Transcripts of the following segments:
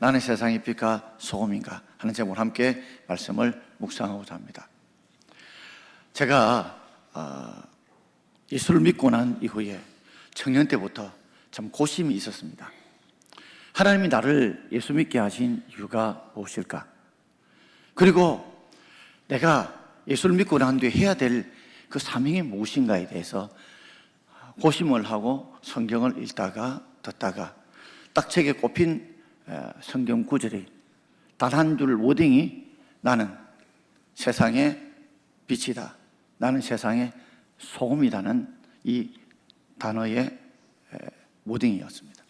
나는 세상의 빛과 소금인가 하는 제목으로 함께 말씀을 묵상하고자 합니다. 제가 예수를 믿고 난 이후에 청년 때부터 참 고심이 있었습니다. 하나님이 나를 예수 믿게 하신 이유가 무엇일까? 그리고 내가 예수를 믿고 난 뒤에 해야 될 그 사명이 무엇인가에 대해서 고심을 하고 성경을 읽다가 듣다가 딱 책에 꼽힌 성경 구절이 단 한 줄 워딩이 나는 세상의 빛이다, 나는 세상의 소금이라는 이 단어의 워딩이었습니다.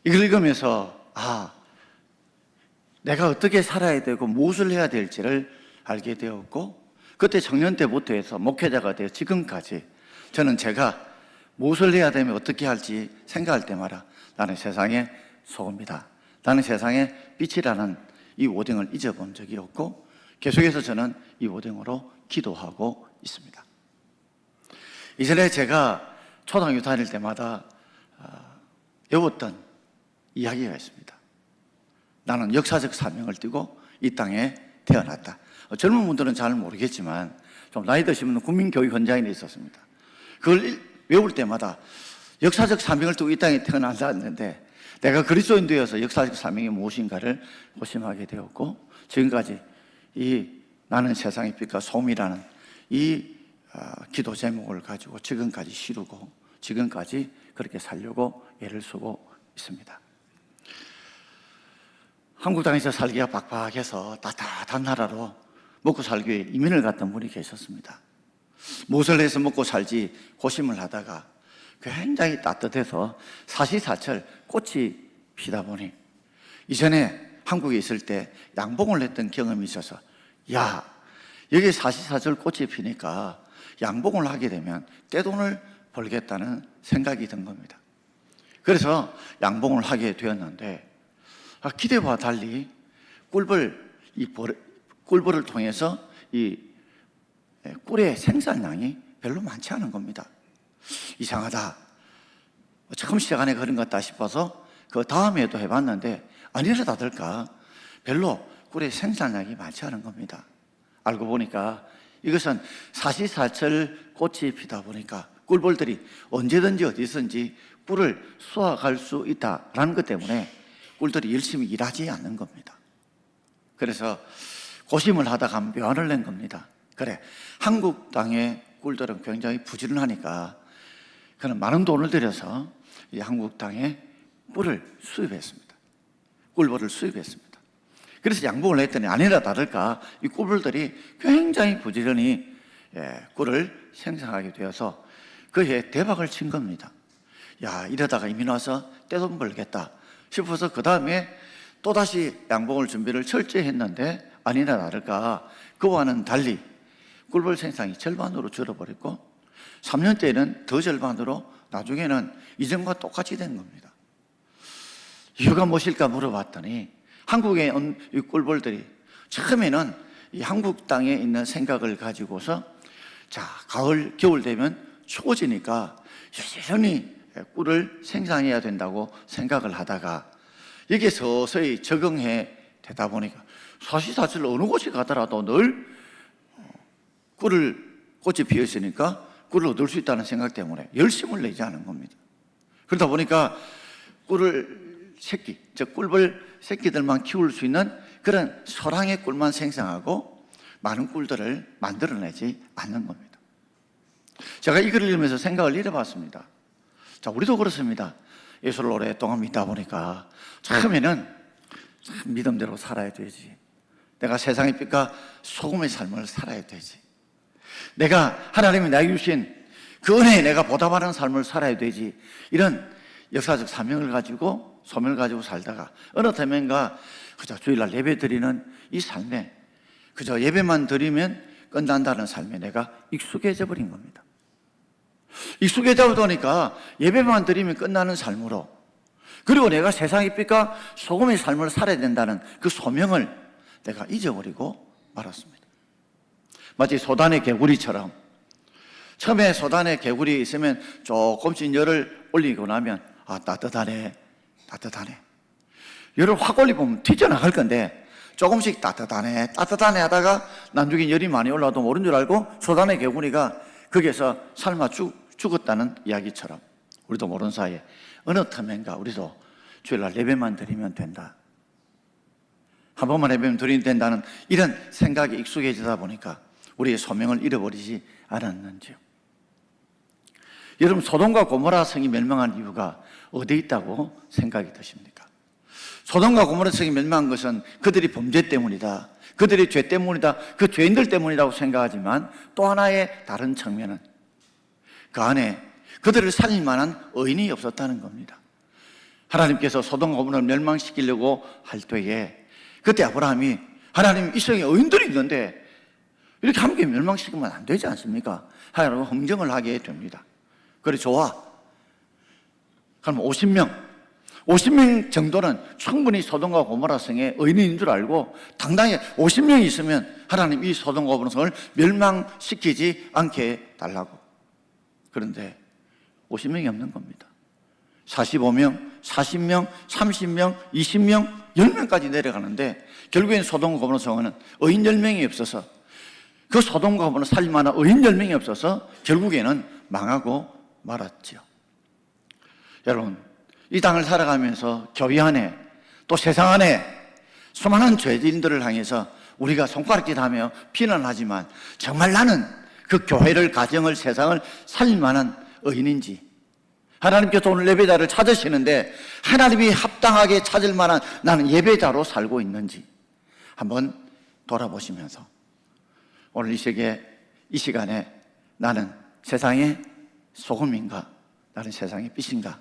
이걸 읽으면서 내가 어떻게 살아야 되고 무엇을 해야 될지를 알게 되었고, 그때 청년 때부터 해서 목회자가 되어 지금까지 저는 제가 무엇을 해야 되면 어떻게 할지 생각할 때마다 나는 세상의 소금이다, 나는 세상의 빛이라는 이 워딩을 잊어본 적이 없고 계속해서 저는 이 워딩으로 기도하고 있습니다. 이전에 제가 초등학교 다닐 때마다 외웠던 이야기가 있습니다. 나는 역사적 사명을 띠고 이 땅에 태어났다. 젊은 분들은 잘 모르겠지만 좀 나이 드신 분은 국민교육 현장에 있었습니다. 그걸 외울 때마다 역사적 사명을 띠고 이 땅에 태어났는데 내가 그리스도인 되어서 역사적 사명이 무엇인가를 고심하게 되었고, 지금까지 이 나는 세상의 빛과 소금이라는 이 기도 제목을 가지고 지금까지 시루고 지금까지 그렇게 살려고 애를 쓰고 있습니다. 한국 땅에서 살기가 빡빡해서 따뜻한 나라로 먹고 살기 위해 이민을 갔던 분이 계셨습니다. 무엇을 해서 먹고 살지 고심을 하다가 굉장히 따뜻해서 사시사철 꽃이 피다 보니 이전에 한국에 있을 때 양봉을 했던 경험이 있어서 여기 사시사철 꽃이 피니까 양봉을 하게 되면 떼돈을 벌겠다는 생각이 든 겁니다. 그래서 양봉을 하게 되었는데 기대와 달리 꿀벌을 통해서 이 꿀의 생산량이 별로 많지 않은 겁니다. 이상하다, 처음 시작하네 그런 것 같다 싶어서 그 다음에도 해봤는데 아니라 다를까 별로 꿀의 생산량이 많지 않은 겁니다. 알고 보니까 이것은 사시사철 꽃이 피다 보니까 꿀벌들이 언제든지 어디든지 꿀을 수확할 수 있다라는 것 때문에 꿀들이 열심히 일하지 않는 겁니다. 그래서 고심을 하다가 묘안을 낸 겁니다. 그래, 한국 땅의 꿀들은 굉장히 부지런하니까 그는 많은 돈을 들여서 이 한국 땅에 꿀을 수입했습니다. 꿀벌을 수입했습니다. 그래서 양봉을 했더니 아니라 다를까 이 꿀벌들이 굉장히 부지런히 꿀을 생산하게 되어서 그 해에 대박을 친 겁니다. 이러다가 이민 와서 떼돈 벌겠다 싶어서 그 다음에 또다시 양봉을 준비를 철저히 했는데 아니나 다를까 그와는 달리 꿀벌 생산이 절반으로 줄어버렸고 3년째는 더 절반으로 나중에는 이전과 똑같이 된 겁니다. 이유가 무엇일까 물어봤더니 한국에 온 이 꿀벌들이 처음에는 이 한국 땅에 있는 생각을 가지고서 가을, 겨울 되면 추워지니까 여전히 꿀을 생산해야 된다고 생각을 하다가 여기에 서서히 적응해 되다 보니까 사시사철 어느 곳에 가더라도 늘 꽃이 피어 있으니까 꿀을 얻을 수 있다는 생각 때문에 열심을 내지 않은 겁니다. 그러다 보니까 꿀벌 새끼들만 키울 수 있는 그런 소량의 꿀만 생성하고 많은 꿀들을 만들어내지 않는 겁니다. 제가 이 글을 읽으면서 생각을 이뤄봤습니다. 우리도 그렇습니다. 예수를 오랫동안 믿다 보니까 처음에는 믿음대로 살아야 되지, 내가 세상의 빛과 소금의 삶을 살아야 되지, 내가 하나님이 나에게 주신 그 은혜에 내가 보답하는 삶을 살아야 되지, 이런 역사적 사명을 가지고 소명을 가지고 살다가 어느 때면가 그저 주일날 예배 드리는 이 삶에 그저 예배만 드리면 끝난다는 삶에 내가 익숙해져 버린 겁니다. 익숙해져 보니까 예배만 드리면 끝나는 삶으로, 그리고 내가 세상의 빛과 소금의 삶을 살아야 된다는 그 소명을 내가 잊어버리고 말았습니다. 마치 소단의 개구리처럼 처음에 소단에 개구리 있으면 조금씩 열을 올리고 나면 따뜻하네. 열을 확 올리면 튀쳐나갈 건데 조금씩 따뜻하네 하다가 나중에 열이 많이 올라도 모른 줄 알고 소단의 개구리가 거기에서 삶아 죽었다는 이야기처럼 우리도 모르는 사이에 어느 틈엔가 우리도 주일날 예배만 드리면 된다, 한 번만 예배만 드리면 된다는 이런 생각에 익숙해지다 보니까 우리의 소명을 잃어버리지 않았는지요. 여러분, 소돔과 고모라 성이 멸망한 이유가 어디에 있다고 생각이 드십니까? 소돔과 고모라 성이 멸망한 것은 그들이 범죄 때문이다, 그들의 죄 때문이다, 그 죄인들 때문이라고 생각하지만 또 하나의 다른 측면은 그 안에 그들을 살릴 만한 의인이 없었다는 겁니다. 하나님께서 소돔과 고모라를 멸망시키려고 할 때에 그때 아브라함이 하나님, 이 성에 의인들이 있는데 이렇게 함께 멸망시키면 안 되지 않습니까? 하나님 흥정을 하게 됩니다. 그래, 좋아. 그럼 50명 정도는 충분히 소돔과 고모라 성의 의인인 줄 알고 당당히 50명이 있으면 하나님 이 소돔과 고모라 성을 멸망시키지 않게 달라고. 그런데 50명이 없는 겁니다. 45명, 40명, 30명, 20명, 10명까지 내려가는데 결국엔 소돔과 고모라 성은 의인 10명이 없어서, 그 소돔과 고모라 살릴 만한 의인 10명이 없어서 결국에는 망하고 말았죠. 여러분, 이 땅을 살아가면서 교회 안에 또 세상 안에 수많은 죄인들을 향해서 우리가 손가락질하며 비난하지만 정말 나는 그 교회를, 가정을, 세상을 살릴 만한 의인인지, 하나님께서 오늘 예배자를 찾으시는데 하나님이 합당하게 찾을 만한 나는 예배자로 살고 있는지 한번 돌아보시면서 오늘 이 시간에 나는 세상의 소금인가, 나는 세상의 빛인가,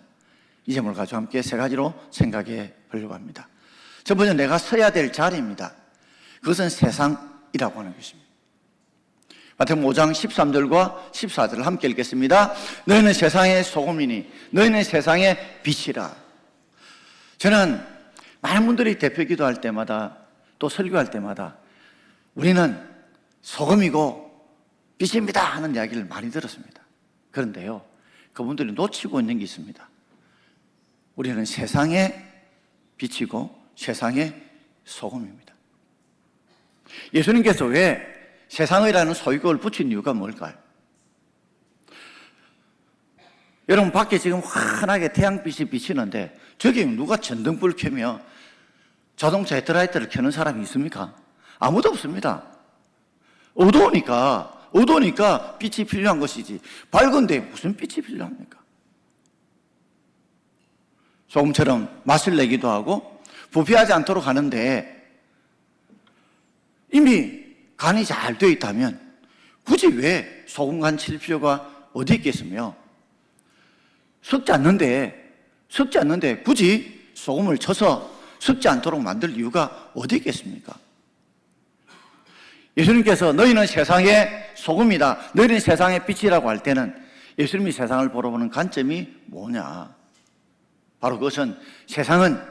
이 점을 가지고 함께 세 가지로 생각해 보려고 합니다. 첫 번째, 내가 서야 될 자리입니다. 그것은 세상이라고 하는 것입니다. 마태복음 5장 13절과 14절을 함께 읽겠습니다. 너희는 세상의 소금이니 너희는 세상의 빛이라. 저는 많은 분들이 대표 기도할 때마다 또 설교할 때마다 우리는 소금이고 빛입니다 하는 이야기를 많이 들었습니다. 그런데요, 그분들이 놓치고 있는 게 있습니다. 우리는 세상의 빛이고 세상의 소금입니다. 예수님께서 왜 세상이라는 소유격을 붙인 이유가 뭘까요? 여러분, 밖에 지금 환하게 태양빛이 비치는데 저기 누가 전등불 켜며 자동차 헤드라이트를 켜는 사람이 있습니까? 아무도 없습니다. 어두우니까 빛이 필요한 것이지 밝은데 무슨 빛이 필요합니까? 소금처럼 맛을 내기도 하고 부패하지 않도록 하는데 이미 간이 잘 되어 있다면 굳이 왜 소금간 칠 필요가 어디 있겠으며, 썩지 않는데 굳이 소금을 쳐서 썩지 않도록 만들 이유가 어디 있겠습니까? 예수님께서 너희는 세상의 소금이다, 너희는 세상의 빛이라고 할 때는 예수님이 세상을 보러 보는 관점이 뭐냐? 바로 그것은 세상은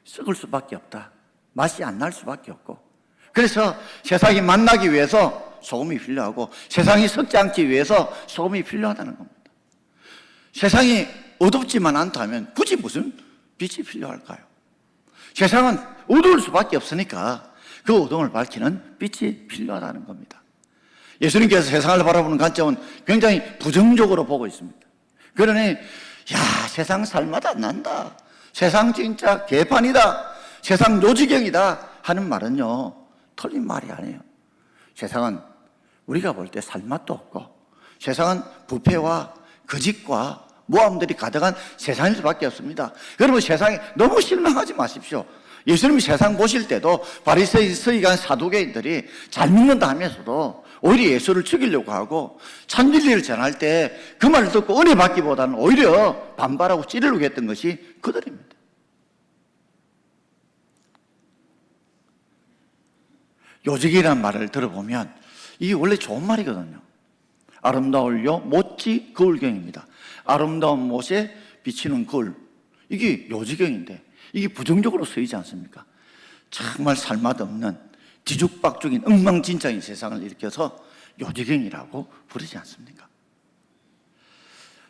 썩을 수밖에 없다, 맛이 안 날 수밖에 없고, 그래서 세상이 만나기 위해서 소금이 필요하고 세상이 썩지 않기 위해서 소금이 필요하다는 겁니다. 세상이 어둡지만 않다면 굳이 무슨 빛이 필요할까요? 세상은 어두울 수밖에 없으니까 그 어둠을 밝히는 빛이 필요하다는 겁니다. 예수님께서 세상을 바라보는 관점은 굉장히 부정적으로 보고 있습니다. 그러니 세상 살맛 안 난다, 세상 진짜 개판이다, 세상 노지경이다 하는 말은요, 틀린 말이 아니에요. 세상은 우리가 볼 때 살맛도 없고 세상은 부패와 거짓과 모함들이 가득한 세상일 수밖에 없습니다. 여러분, 세상에 너무 실망하지 마십시오. 예수님이 세상 보실 때도 바리새인, 서기관, 사두개인들이 잘 믿는다 하면서도 오히려 예수를 죽이려고 하고 참진리를 전할 때 그 말을 듣고 은혜 받기보다는 오히려 반발하고 찌르려고 했던 것이 그들입니다. 요직이라는 말을 들어보면 이게 원래 좋은 말이거든요. 아름다울요 못지 거울경입니다. 아름다운 못에 비치는 거울, 이게 요지경인데 이게 부정적으로 쓰이지 않습니까? 정말 살맛없는 뒤죽박죽인 엉망진창인 세상을 일으켜서 요지경이라고 부르지 않습니까?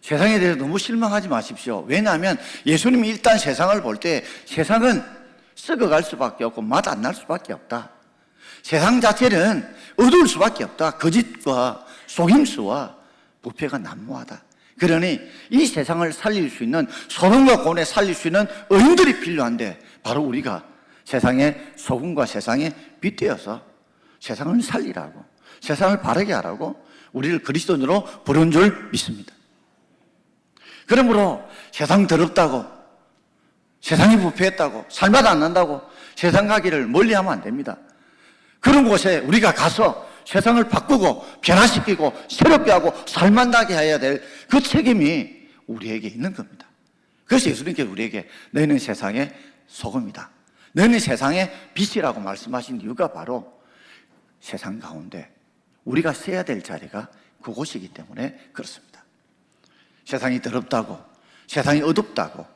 세상에 대해서 너무 실망하지 마십시오. 왜냐하면 예수님이 일단 세상을 볼 때 세상은 썩어갈 수밖에 없고 맛 안 날 수밖에 없다. 세상 자체는 어두울 수밖에 없다. 거짓과 속임수와 부패가 난무하다. 그러니 이 세상을 살릴 수 있는, 소돔과 고모라에 살릴 수 있는 의인들이 필요한데, 바로 우리가 세상의 소금과 세상의 빛 되어서 세상을 살리라고, 세상을 바르게 하라고 우리를 그리스도인으로 부른 줄 믿습니다. 그러므로 세상 더럽다고, 세상이 부패했다고, 살맛 안 난다고 세상 가기를 멀리하면 안 됩니다. 그런 곳에 우리가 가서 세상을 바꾸고 변화시키고 새롭게 하고 살맛 나게 해야 될 그 책임이 우리에게 있는 겁니다. 그래서 예수님께서 우리에게 너희는 세상의 소금이다, 너희는 세상의 빛이라고 말씀하신 이유가 바로 세상 가운데 우리가 서야 될 자리가 그곳이기 때문에 그렇습니다. 세상이 더럽다고, 세상이 어둡다고,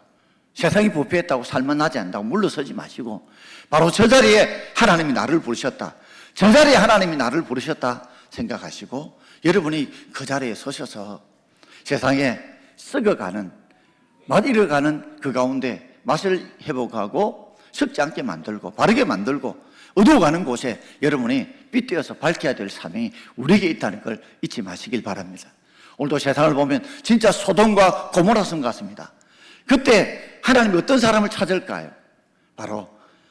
세상이 부패했다고 살만 나지 않는다고 물러서지 마시고, 바로 저 자리에 하나님이 나를 부르셨다, 저 자리에 하나님이 나를 부르셨다 생각하시고, 여러분이 그 자리에 서셔서 세상에 썩어가는, 맛 잃어가는 그 가운데 맛을 회복하고 썩지 않게 만들고 바르게 만들고 어두워가는 곳에 여러분이 빛되어서 밝혀야 될 사명이 우리에게 있다는 걸 잊지 마시길 바랍니다. 오늘도 세상을 보면 진짜 소돔과 고모라 성 같습니다. 그때 하나님이 어떤 사람을 찾을까요? 바로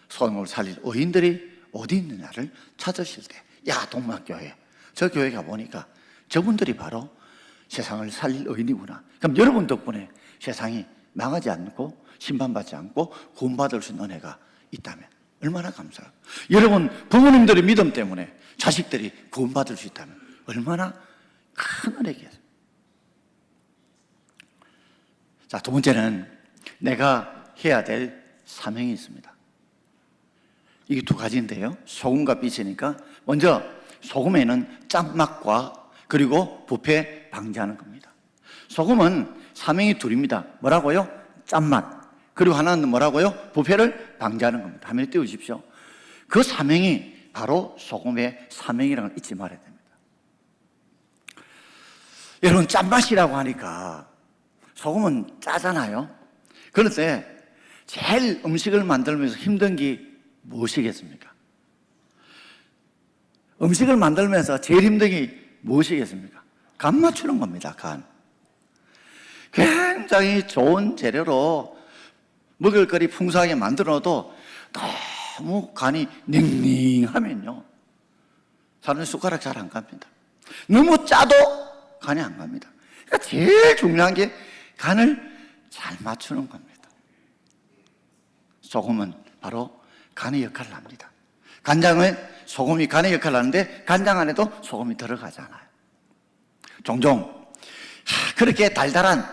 소돔을 살릴 의인들이 어디 있느냐를 찾으실 때, 야, 동막교회, 저 교회 가보니까 저분들이 바로 세상을 살릴 의인이구나. 그럼 여러분 덕분에 세상이 망하지 않고 심판받지 않고 구원받을 수 있는 은혜가 있다면 얼마나 감사해요. 여러분 부모님들의 믿음 때문에 자식들이 구원받을 수 있다면 얼마나 큰 은혜겠어요. 자, 두 번째는 내가 해야 될 사명이 있습니다. 이게 두 가지인데요, 소금과 빛이니까 먼저 소금에는 짠맛과 그리고 부패 방지하는 겁니다. 소금은 사명이 둘입니다. 뭐라고요? 짠맛. 그리고 하나는 뭐라고요? 부패를 방지하는 겁니다. 화면에 띄우십시오. 그 사명이 바로 소금의 사명이라는 걸 잊지 말아야 됩니다. 여러분, 짠맛이라고 하니까 소금은 짜잖아요. 그런데 제일 음식을 만들면서 힘든 게 무엇이겠습니까? 음식을 만들면서 제일 힘든 게 무엇이겠습니까? 간 맞추는 겁니다. 간. 굉장히 좋은 재료로 먹을거리 풍성하게 만들어도 너무 간이 닝닝하면요, 사람이 숟가락 잘 안 갑니다. 너무 짜도 간이 안 갑니다. 그러니까 제일 중요한 게 간을 잘 맞추는 겁니다. 소금은 바로 간의 역할을 합니다. 간장은 소금이 간의 역할을 하는데 간장 안에도 소금이 들어가잖아요. 종종 그렇게 달달한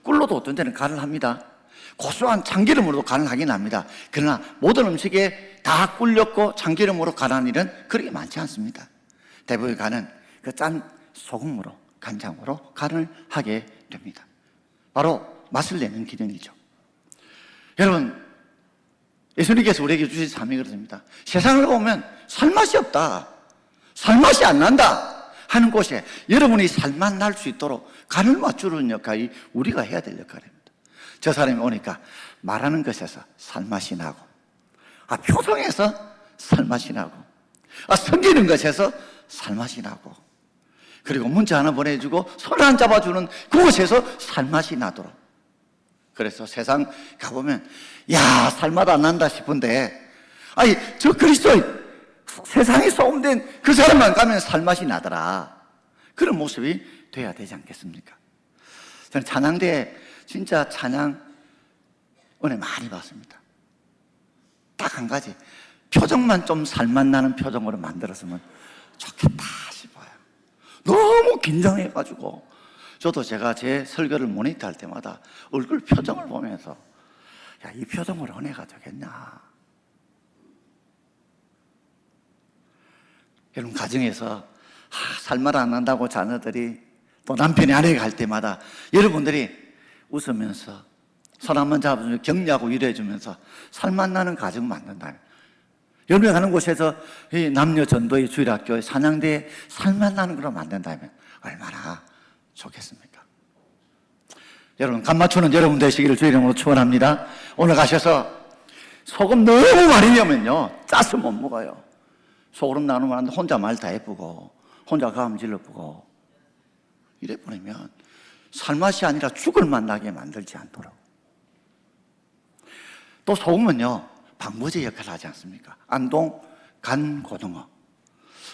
꿀로도 어떤 때는 간을 합니다. 고소한 참기름으로도 간을 하긴 합니다. 그러나 모든 음식에 다 꿀 넣고 참기름으로 간하는 일은 그렇게 많지 않습니다. 대부분의 간은 그 짠 소금으로, 간장으로 간을 하게 됩니다. 바로 맛을 내는 기능이죠. 여러분, 예수님께서 우리에게 주신 사명이 그렇습니다. 세상을 보면 살맛이 없다, 살맛이 안 난다 하는 곳에 여러분이 살맛 날 수 있도록 간을 맞추는 역할이 우리가 해야 될 역할입니다. 저 사람이 오니까 말하는 것에서 살맛이 나고, 표정에서 살맛이 나고, 섬기는 것에서 살맛이 나고, 그리고 문자 하나 보내주고 손 한 잡아주는 그곳에서 살맛이 나도록. 그래서 세상 가보면 야, 살맛 안 난다 싶은데, 저 그리스도의 세상에 소금된 그 사람만 가면 살맛이 나더라. 그런 모습이 돼야 되지 않겠습니까? 저는 찬양대에 진짜 찬양 은혜 많이 받습니다. 딱 한 가지, 표정만 좀 살맛 나는 표정으로 만들었으면 좋겠다 싶어요. 너무 긴장해가지고 저도 제가 제 설교를 모니터할 때마다 얼굴 표정을 보면서, 야, 이 표정으로 은혜가 되겠냐. 여러분, 가정에서 살맛 안 난다고 자녀들이, 또 남편이 아내가 갈 때마다 여러분들이 웃으면서 손 한번 잡아주면 격려하고 위로해주면서 살맛 나는 가정 만든다면, 여러분이 가는 곳에서 이 남녀 전도의 주일학교의 사냥대에 살맛 나는 걸로 만든다면 얼마나 좋겠습니까? 여러분, 간 맞추는 여러분 되시기를 주의 이름으로 축원합니다. 오늘 가셔서 소금 너무 많이 넣으면요, 짜서 못 먹어요. 소금 나누면 안 돼. 혼자 말 다 예쁘고, 혼자 가음 질러보고, 이래 버리면 살맛이 아니라 죽을 맛 나게 만들지 않도록. 또 소금은요, 방부제 역할을 하지 않습니까? 안동 간 고등어.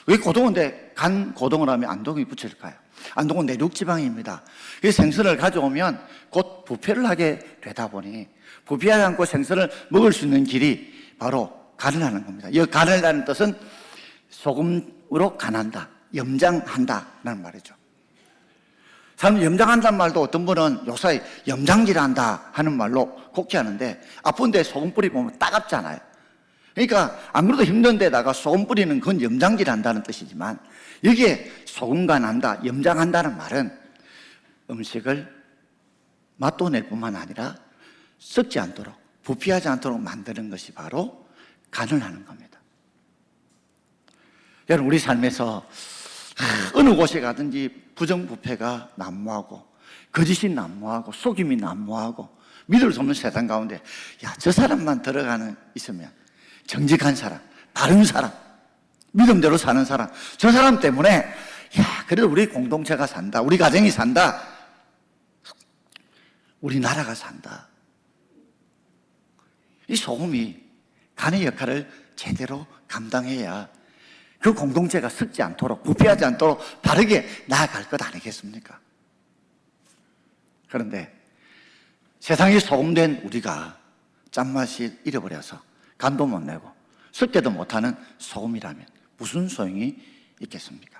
왜 고등어인데 간 고등어를 하면 안동이 붙일까요? 안동은 내륙지방입니다. 이 생선을 가져오면 곧 부패를 하게 되다 보니 부패하지 않고 생선을 먹을 수 있는 길이 바로 간을 하는 겁니다. 이 간을 하는 뜻은 소금으로 간한다, 염장한다라는 말이죠. 사람 염장한다는 말도 어떤 분은 요사이 염장질한다 하는 말로 곱게 하는데, 아픈데 소금 뿌리 보면 따갑잖아요. 그러니까 안 그래도 힘든 데다가 소금 뿌리는 건 염장질한다는 뜻이지만, 여기에 소금간한다, 염장한다는 말은 음식을 맛도 낼 뿐만 아니라 썩지 않도록, 부패하지 않도록 만드는 것이 바로 간을 하는 겁니다. 여러분, 우리 삶에서 어느 곳에 가든지 부정부패가 난무하고, 거짓이 난무하고, 속임이 난무하고, 믿을 수 없는 세상 가운데, 야, 저 사람만 들어가는 있으면, 정직한 사람, 바른 사람, 믿음대로 사는 사람, 저 사람 때문에, 야, 그래도 우리 공동체가 산다, 우리 가정이 산다, 우리 나라가 산다. 이 소금이 간의 역할을 제대로 감당해야 그 공동체가 썩지 않도록, 부패하지 않도록 바르게 나아갈 것 아니겠습니까? 그런데 세상이 소금된 우리가 짠맛이 잃어버려서 간도 못 내고 썩게도 못하는 소금이라면 무슨 소용이 있겠습니까?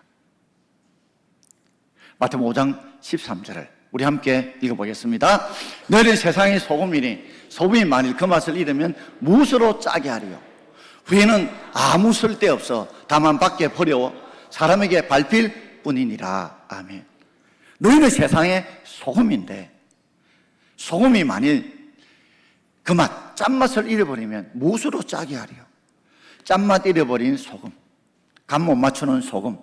마태복음 5장 13절을 우리 함께 읽어보겠습니다. 너희는 세상의 소금이니 소금이 만일 그 맛을 잃으면 무엇으로 짜게 하리요? 후에는 아무 쓸데없어 다만 밖에 버려 사람에게 밟힐 뿐이니라. 아멘. 너희는 세상의 소금인데, 소금이 만일 그 맛, 짠맛을 잃어버리면 무엇으로 짜게 하리요? 짠맛 잃어버린 소금, 간 못 맞추는 소금,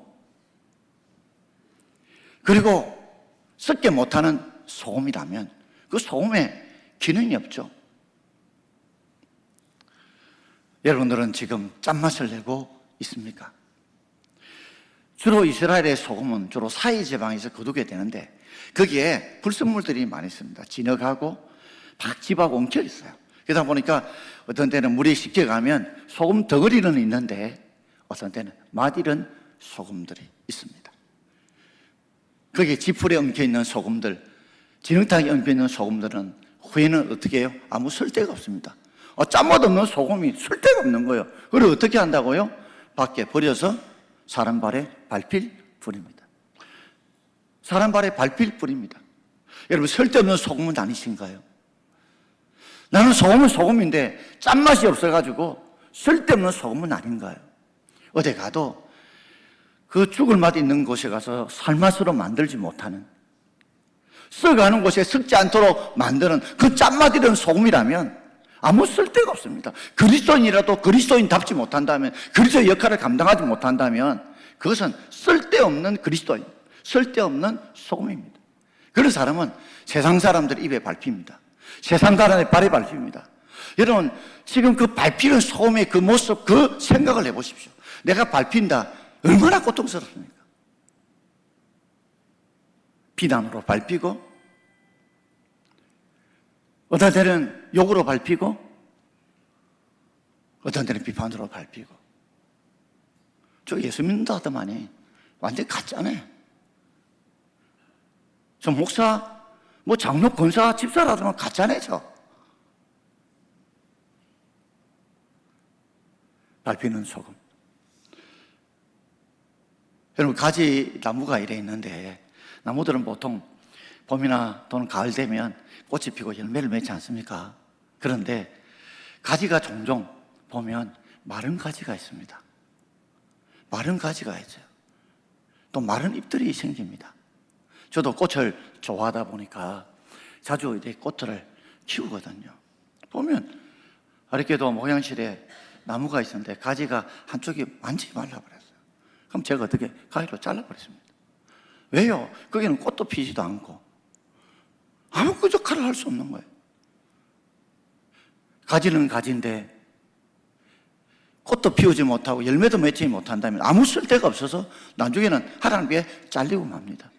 그리고 썩게 못하는 소금이라면 그 소금에 기능이 없죠. 여러분들은 지금 짠맛을 내고 있습니까? 주로 이스라엘의 소금은 주로 사이지방에서 거두게 되는데, 거기에 불순물들이 많이 있습니다. 진흙하고 박집하고 엉켜 있어요. 그러다 보니까 어떤 때는 물이 식혀가면 소금 덩어리는 있는데, 어떤 때는 맛 잃은 소금들이 있습니다. 거기에 지풀에 엉켜 있는 소금들, 진흙탕에 엉켜 있는 소금들은 후에는 어떻게 해요? 아무 쓸데가 없습니다. 짠맛 없는 소금이 쓸데가 없는 거예요. 그걸 어떻게 한다고요? 밖에 버려서 사람 발에 밟힐 뿐입니다. 사람 발에 밟힐 뿐입니다. 여러분, 쓸데없는 소금은 아니신가요? 나는 소금은 소금인데 짠맛이 없어가지고 쓸데없는 소금은 아닌가요? 어디 가도 그 죽을 맛 있는 곳에 가서 살맛으로 만들지 못하는, 썩어가는 곳에 썩지 않도록 만드는 그 짠맛 있는 소금이라면 아무 쓸데가 없습니다. 그리스도인이라도 그리스도인답지 못한다면, 그리스도의 역할을 감당하지 못한다면 그것은 쓸데없는 그리스도인, 쓸데없는 소금입니다. 그런 사람은 세상 사람들 입에 밟힙니다. 세상 사람의 발에 밟힙니다. 여러분, 지금 그 밟히는 소금의 그 모습, 그 생각을 해보십시오. 내가 밟힌다, 얼마나 고통스럽습니까? 비난으로 밟히고, 어떤 때는 욕으로 밟히고, 어떤 때는 비판으로 밟히고. 저 예수 믿는다 하더만이 완전히 가짜네. 저 목사, 장로, 권사, 집사라더만 가짜네, 저. 밟히는 소금. 여러분, 가지 나무가 이래 있는데, 나무들은 보통 봄이나 또는 가을 되면 꽃이 피고 열매를 맺지 않습니까? 그런데 가지가 종종 보면 마른 가지가 있습니다. 마른 가지가 있어요. 또 마른 잎들이 생깁니다. 저도 꽃을 좋아하다 보니까 자주 이제 꽃들을 키우거든요. 보면 아랫게도 목양실에 나무가 있었는데 가지가 한쪽이 완전히 말라버렸어요. 그럼 제가 어떻게 가위로 잘라버렸습니다. 왜요? 거기는 꽃도 피지도 않고 아무 역할을 할 수 없는 거예요. 가지는 가지인데 꽃도 피우지 못하고 열매도 맺지 못한다면 아무 쓸데가 없어서 나중에는 하나님께 잘리고 맙니다.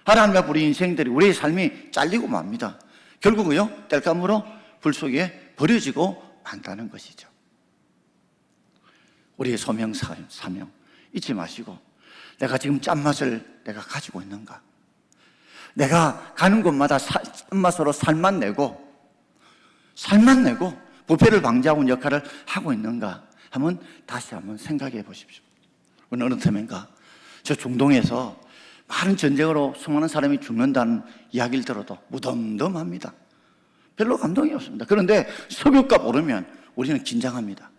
하나님 앞 우리 인생들이, 우리의 삶이 잘리고 맙니다. 결국은요, 땔감으로 불 속에 버려지고 만다는 것이죠. 우리의 소명, 사명 잊지 마시고, 내가 지금 짠맛을 내가 가지고 있는가? 내가 가는 곳마다 짠맛으로 살만 내고 부패를 방지하고 역할을 하고 있는가? 한번 다시 한번 생각해 보십시오. 어느 틈인가 저 중동에서 많은 전쟁으로 수많은 사람이 죽는다는 이야기를 들어도 무덤덤합니다. 별로 감동이 없습니다. 그런데 석유값 오르면 우리는 긴장합니다.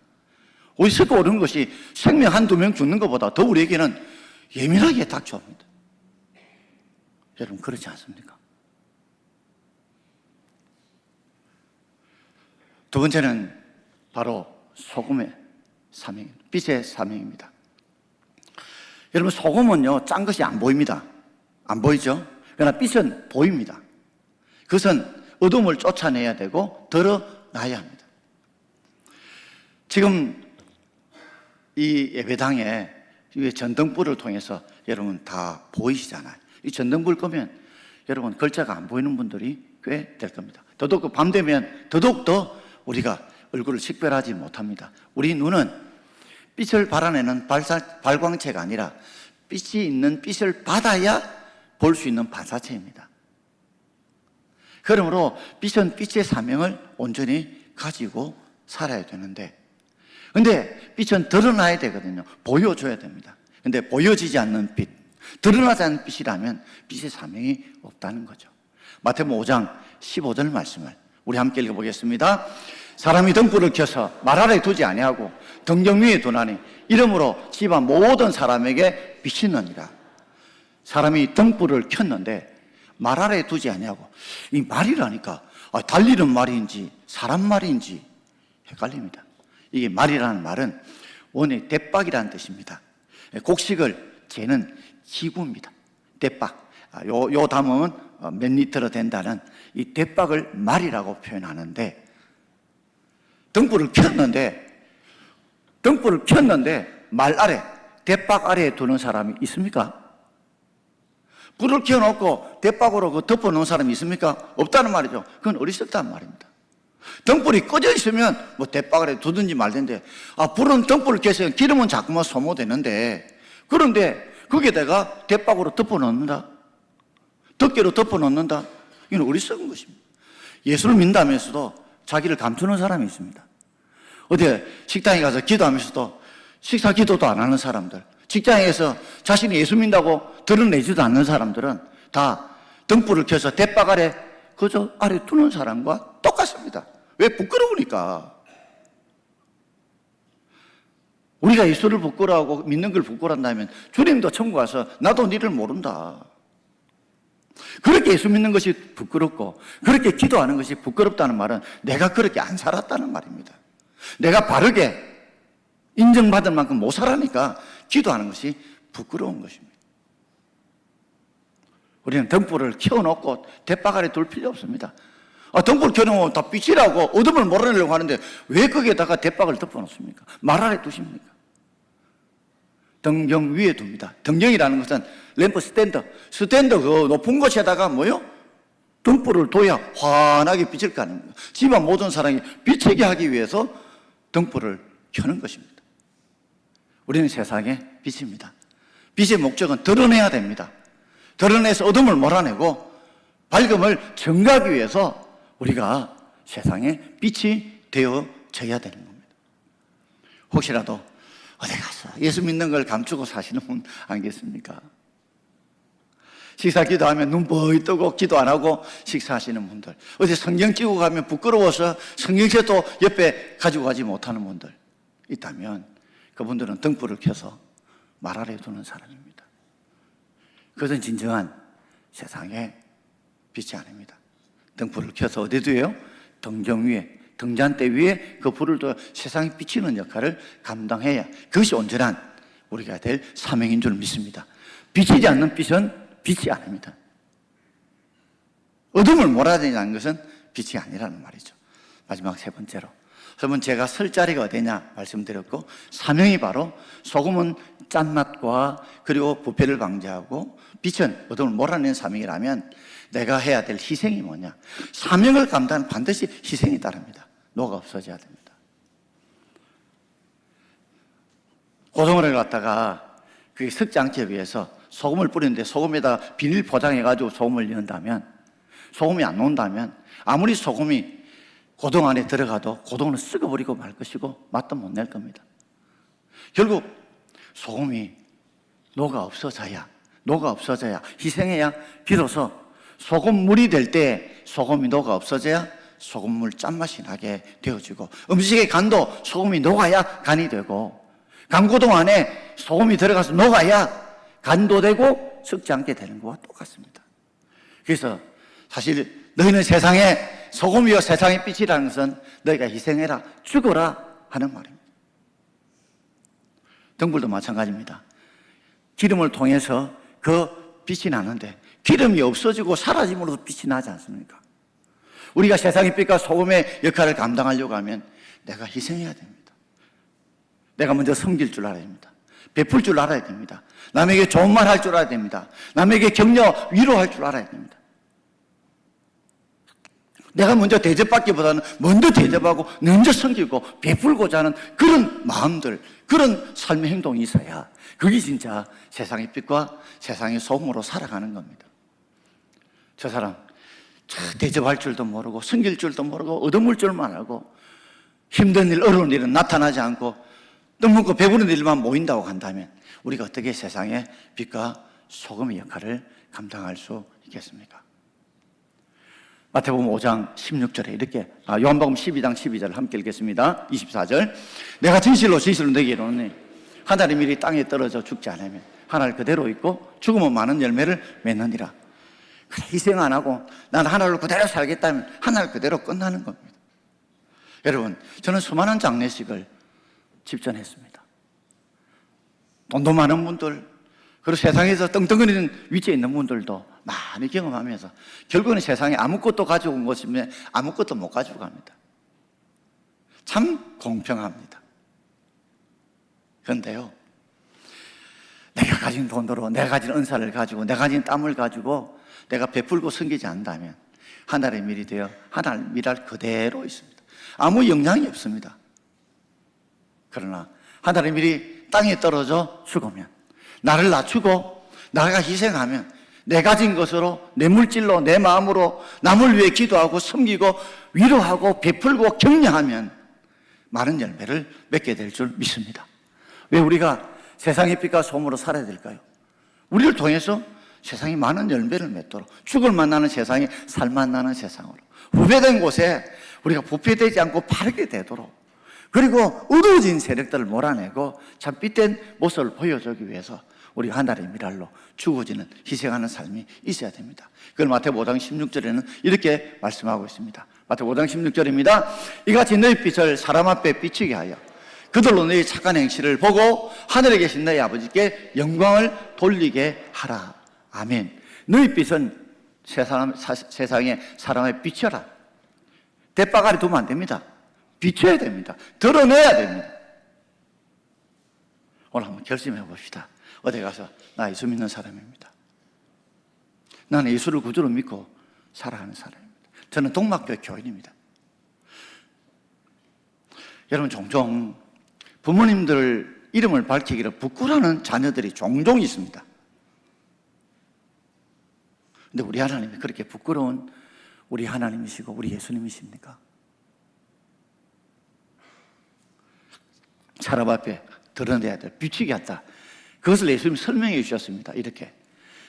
우리 석유 오르는 것이 생명 한두 명 죽는 것보다 더 우리에게는 예민하게 닥쳐옵니다. 여러분 그렇지 않습니까? 두 번째는 바로 소금의 사명, 빛의 사명입니다. 여러분 소금은요, 짠 것이 안 보입니다. 안 보이죠? 그러나 빛은 보입니다. 그것은 어둠을 쫓아내야 되고 드러나야 합니다. 지금 이 예배당에 전등불을 통해서 여러분 다 보이시잖아요. 이 전등불 끄면 여러분 글자가 안 보이는 분들이 꽤 될 겁니다. 더더욱 밤 되면 더더욱더 우리가 얼굴을 식별하지 못합니다. 우리 눈은 빛을 발하내는 발광체가 아니라 빛이 있는 빛을 받아야 볼 수 있는 반사체입니다. 그러므로 빛은 빛의 사명을 온전히 가지고 살아야 되는데, 근데 빛은 드러나야 되거든요. 보여줘야 됩니다. 근데 보여지지 않는 빛, 드러나지 않는 빛이라면 빛의 사명이 없다는 거죠. 마태복음 5장 15절 말씀을 우리 함께 읽어보겠습니다. 사람이 등불을 켜서 말 아래 두지 아니하고 등경 위에 두나니 이러므로 집안 모든 사람에게 비치느니라. 사람이 등불을 켰는데 말 아래 두지 아니하고, 이 말이라니까 달리는 말인지 사람 말인지 헷갈립니다. 이게 말이라는 말은 원래 대박이라는 뜻입니다. 곡식을 재는 기구입니다. 대박. 요 담은 몇 리터로 된다는 이 대박을 말이라고 표현하는데, 등불을 켰는데 말 아래, 대박 아래에 두는 사람이 있습니까? 불을 켜놓고 대박으로 덮어놓은 사람이 있습니까? 없다는 말이죠. 그건 어리석다는 말입니다. 등불이 꺼져 있으면 뭐 대박 아래 두든지 말든지, 불은 등불을 켜서 기름은 자꾸만 소모되는데, 그런데 거기에다가 대박으로 덮어놓는다, 덮개로 덮어놓는다, 이건 어리석은 것입니다. 예수를 믿는다면서도 자기를 감추는 사람이 있습니다. 어디 식당에 가서 기도하면서도 식사 기도도 안 하는 사람들, 직장에서 자신이 예수 믿는다고 드러내지도 않는 사람들은 다 등불을 켜서 대박 아래, 그저 아래 두는 사람과 똑같습니다. 왜? 부끄러우니까. 우리가 예수를 부끄러워하고 믿는 걸 부끄러워한다면 주님도 천국 가서 나도 니를 모른다, 그렇게 예수 믿는 것이 부끄럽고 그렇게 기도하는 것이 부끄럽다는 말은 내가 그렇게 안 살았다는 말입니다. 내가 바르게 인정받을 만큼 못 살아니까 기도하는 것이 부끄러운 것입니다. 우리는 등불을 켜놓고 대박 아래 둘 필요 없습니다. 등불 켜놓으면 다 빛이라고 어둠을 몰아내려고 하는데 왜 거기에다가 대박을 덮어놓습니까? 말 아래 두십니까? 등경 위에 둡니다. 등경이라는 것은 램프 스탠드 그 높은 곳에다가 뭐요? 등불을 둬야 환하게 빛을 가는 거예요. 집안 모든 사람이 비치게 하기 위해서 등불을 켜는 것입니다. 우리는 세상의 빛입니다. 빛의 목적은 드러내야 됩니다. 드러내서 어둠을 몰아내고 밝음을 증가하기 위해서 우리가 세상에 빛이 되어져야 되는 겁니다. 혹시라도 어디 가서 예수 믿는 걸 감추고 사시는 분 안 계십니까? 식사 기도하면 눈 버이 뜨고 기도 안 하고 식사하시는 분들, 어디 성경 찍고 가면 부끄러워서 성경책도 옆에 가지고 가지 못하는 분들 있다면 그분들은 등불을 켜서 말 아래 두는 사람입니다. 그것은 진정한 세상의 빛이 아닙니다. 등불을 켜서 어디 두어요? 등경 위에, 등잔대 위에 그 불을 둬 세상에 비치는 역할을 감당해야 그것이 온전한 우리가 될 사명인 줄 믿습니다. 비치지 않는 빛은 빛이 아닙니다. 어둠을 몰아내자는 것은 빛이 아니라는 말이죠. 마지막 세 번째로, 여러분, 제가 설 자리가 어디냐 말씀드렸고, 사명이 바로 소금은 짠맛과 그리고 부패를 방지하고 빛은 어둠을 몰아내는 사명이라면 내가 해야 될 희생이 뭐냐? 사명을 감당하는 반드시 희생이 따릅니다. 노가 없어져야 됩니다. 고등어를 갖다가 그게 썩지 않기 위해서 소금을 뿌리는데 소금에다 비닐 포장해가지고 소금을 넣는다면, 소금이 안 녹는다면 아무리 소금이 고동 안에 들어가도 고동은 썩어버리고 말 것이고 맛도 못 낼 겁니다. 결국 소금이 녹아 없어져야 희생해야 비로소 소금물이 될 때 소금이 녹아 없어져야 소금물 짠맛이 나게 되어지고, 음식의 간도 소금이 녹아야 간이 되고, 간고동 안에 소금이 들어가서 녹아야 간도 되고 썩지 않게 되는 것과 똑같습니다. 그래서 사실 너희는 세상의 소금이요 세상의 빛이라는 것은 너희가 희생해라, 죽어라 하는 말입니다. 등불도 마찬가지입니다. 기름을 통해서 그 빛이 나는데 기름이 없어지고 사라짐으로써 빛이 나지 않습니까? 우리가 세상의 빛과 소금의 역할을 감당하려고 하면 내가 희생해야 됩니다. 내가 먼저 섬길 줄 알아야 됩니다. 베풀 줄 알아야 됩니다. 남에게 좋은 말 할 줄 알아야 됩니다. 남에게 격려, 위로할 줄 알아야 됩니다. 내가 먼저 대접받기보다는 먼저 대접하고 먼저 섬기고 베풀고자 하는 그런 마음들, 그런 삶의 행동이 있어야 그게 진짜 세상의 빛과 세상의 소금으로 살아가는 겁니다. 저 사람 대접할 줄도 모르고 섬길 줄도 모르고 얻어물 줄만 알고 힘든 일, 어려운 일은 나타나지 않고 떠먹고 배부른 일만 모인다고 한다면 우리가 어떻게 세상의 빛과 소금의 역할을 감당할 수 있겠습니까? 마태복음 5장 16절에 이렇게, 요한복음 12장 12절 함께 읽겠습니다. 24절. 내가 진실로 너에게 이르노니 하늘의 밀이 땅에 떨어져 죽지 않으면 하늘 그대로 있고 죽으면 많은 열매를 맺느니라. 그래, 희생 안 하고 난 하늘로 그대로 살겠다면 하늘 그대로 끝나는 겁니다. 여러분, 저는 수많은 장례식을 집전했습니다. 돈도 많은 분들, 그리고 세상에서 떵떵거리는 위치에 있는 분들도 많이 경험하면서 결국은 세상에 아무것도 가지고 온 것이면 아무것도 못 가지고 갑니다. 참 공평합니다. 그런데요, 내가 가진 돈으로, 내가 가진 은사를 가지고, 내가 가진 땀을 가지고 내가 베풀고 섬기지 않는다면 하늘의 밀이 되어 하늘 밀알 그대로 있습니다. 아무 영향이 없습니다. 그러나 하늘의 밀이 땅에 떨어져 죽으면, 나를 낮추고 나가 희생하면, 내 가진 것으로, 내 물질로, 내 마음으로 남을 위해 기도하고 섬기고 위로하고 베풀고 격려하면 많은 열매를 맺게 될 줄 믿습니다. 왜 우리가 세상의 빛과 소금으로 살아야 될까요? 우리를 통해서 세상이 많은 열매를 맺도록, 죽을 만나는 세상이 살 만나는 세상으로, 부패된 곳에 우리가 부패되지 않고 바르게 되도록, 그리고 어두워진 세력들을 몰아내고 참 빛된 모습을 보여주기 위해서 우리 하늘의 미랄로 죽어지는, 희생하는 삶이 있어야 됩니다. 그걸 마태복음 5장 16절에는 이렇게 말씀하고 있습니다. 마태복음 5장 16절입니다. 이같이 너희 빛을 사람 앞에 비추게 하여 그들로 너희 착한 행실을 보고 하늘에 계신 너희 아버지께 영광을 돌리게 하라. 아멘. 너희 빛은 세상에 사람을 비춰라. 대바가리 두면 안 됩니다. 비춰야 됩니다. 드러내야 됩니다. 오늘 한번 결심해 봅시다. 어디 가서 나 예수 믿는 사람입니다. 나는 예수를 구주로 믿고 살아가는 사람입니다. 저는 동막교회 교인입니다. 여러분, 종종 부모님들 이름을 밝히기를 부끄러워하는 자녀들이 종종 있습니다. 근데 우리 하나님이 그렇게 부끄러운 우리 하나님이시고 우리 예수님이십니까? 사람 앞에 드러내야 될, 비추게 했다. 그것을 예수님이 설명해 주셨습니다. 이렇게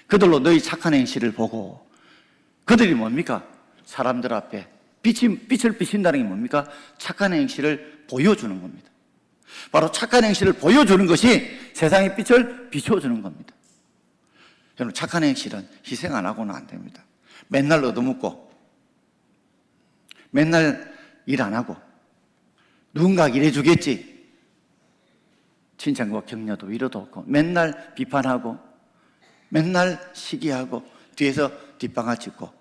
그들로 너희 착한 행실을 보고, 그들이 뭡니까? 사람들 앞에 빛을 비친다는 게 뭡니까? 착한 행실을 보여주는 겁니다. 바로 착한 행실을 보여주는 것이 세상의 빛을 비춰주는 겁니다. 여러분, 착한 행실은 희생 안 하고는 안 됩니다. 맨날 얻어먹고 맨날 일 안 하고 누군가 일해 주겠지, 칭찬과 격려도 위로도 없고 맨날 비판하고 맨날 시기하고 뒤에서 뒷방아 찍고,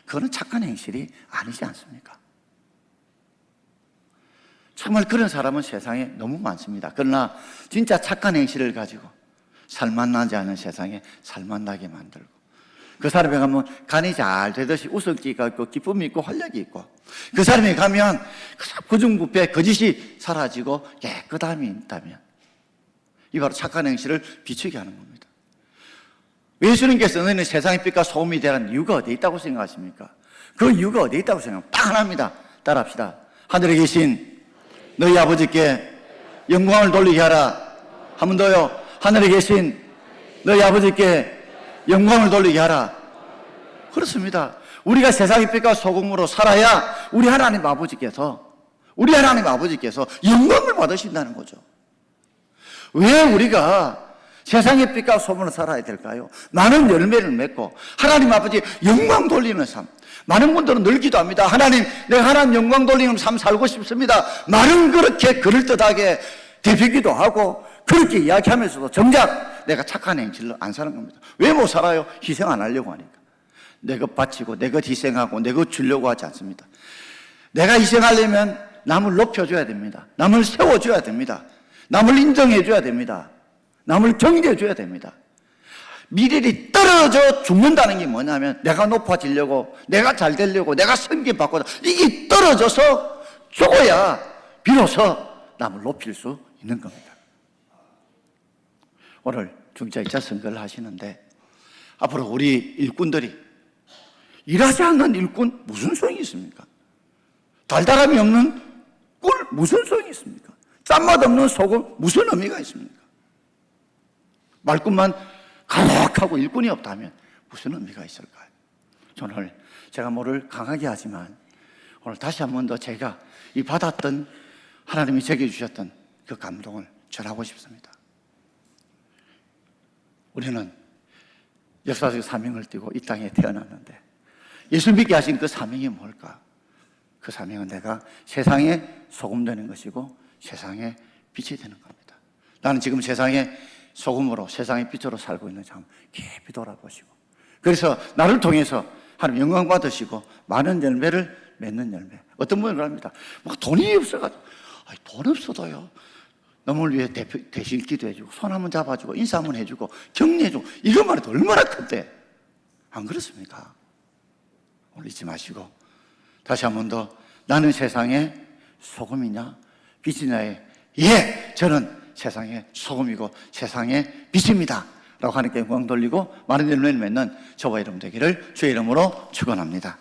그거는 착한 행실이 아니지 않습니까? 정말 그런 사람은 세상에 너무 많습니다. 그러나 진짜 착한 행실을 가지고 살맛나지 않은 세상에 살맛나게 만들고, 그 사람에 가면 간이 잘 되듯이 웃음기가 있고 기쁨이 있고 활력이 있고, 그 사람에 가면 부중부패 거짓이 사라지고 깨끗함이 있다면, 이 바로 착한 행실을 비추게 하는 겁니다. 예수님께서 너희는 세상의 빛과 소금이 되라는 이유가 어디에 있다고 생각하십니까? 그 이유가 어디에 있다고 생각합니까? 딱 하나입니다. 따라합시다. 하늘에 계신 너희 아버지께 영광을 돌리게 하라. 한 번 더요. 하늘에 계신 너희 아버지께 영광을 돌리게 하라. 그렇습니다. 우리가 세상의 빛과 소금으로 살아야 우리 하나님 아버지께서 영광을 받으신다는 거죠. 왜 우리가 세상의 빛과 소금으로 살아야 될까요? 많은 열매를 맺고 하나님 아버지 영광 돌리는 삶. 많은 분들은 늘 기도합니다. 하나님, 내가 하나님 영광 돌리는 삶 살고 싶습니다. 말은 그렇게 그럴듯하게 대표기도 하고 그렇게 이야기하면서도 정작 내가 착한 행실로 안 사는 겁니다. 왜 못 살아요? 희생 안 하려고 하니까. 내 것 바치고 내 것 희생하고 내 것 주려고 하지 않습니다. 내가 희생하려면 남을 높여줘야 됩니다. 남을 세워줘야 됩니다. 남을 인정해줘야 됩니다. 남을 경계해줘야 됩니다. 미래이 떨어져 죽는다는 게 뭐냐면 내가 높아지려고, 내가 잘 되려고, 내가 섬김받고, 이게 떨어져서 죽어야 비로소 남을 높일 수 있는 겁니다. 오늘 중자이자 선거를 하시는데 앞으로 우리 일꾼들이 일하지 않는 일꾼 무슨 소용이 있습니까? 달달함이 없는 꿀 무슨 소용이 있습니까? 짠맛 없는 소금 무슨 의미가 있습니까? 말끝만 가득하고 일꾼이 없다면 무슨 의미가 있을까요? 오늘 제가 뭐를 강하게 하지만 오늘 다시 한 번 더 제가 이 받았던 하나님이 제게 주셨던 그 감동을 전하고 싶습니다. 우리는 역사적 사명을 띠고 이 땅에 태어났는데 예수 믿게 하신 그 사명이 뭘까? 그 사명은 내가 세상에 소금 되는 것이고 세상에 빛이 되는 겁니다. 나는 지금 세상에 소금으로 세상의 빛으로 살고 있는 참 깊이 돌아보시고, 그래서 나를 통해서 하나님 영광 받으시고 많은 열매를 맺는 열매. 어떤 분은 그럽니다. 막 돈이 없어가지고, 돈 없어도요 남을 위해 대신 기도해주고 손 한번 잡아주고 인사 한번 해주고 격려해주고 이것만 해도 얼마나 큰데 안 그렇습니까? 오늘 잊지 마시고 다시 한 번 더 나는 세상에 소금이냐 빛이냐에 예 저는 세상의 소금이고 세상의 빛입니다 라고 하나님께 영광 돌리고 많은 열매를 맺는 저와 여러분 되기를 주의 이름으로 축원합니다.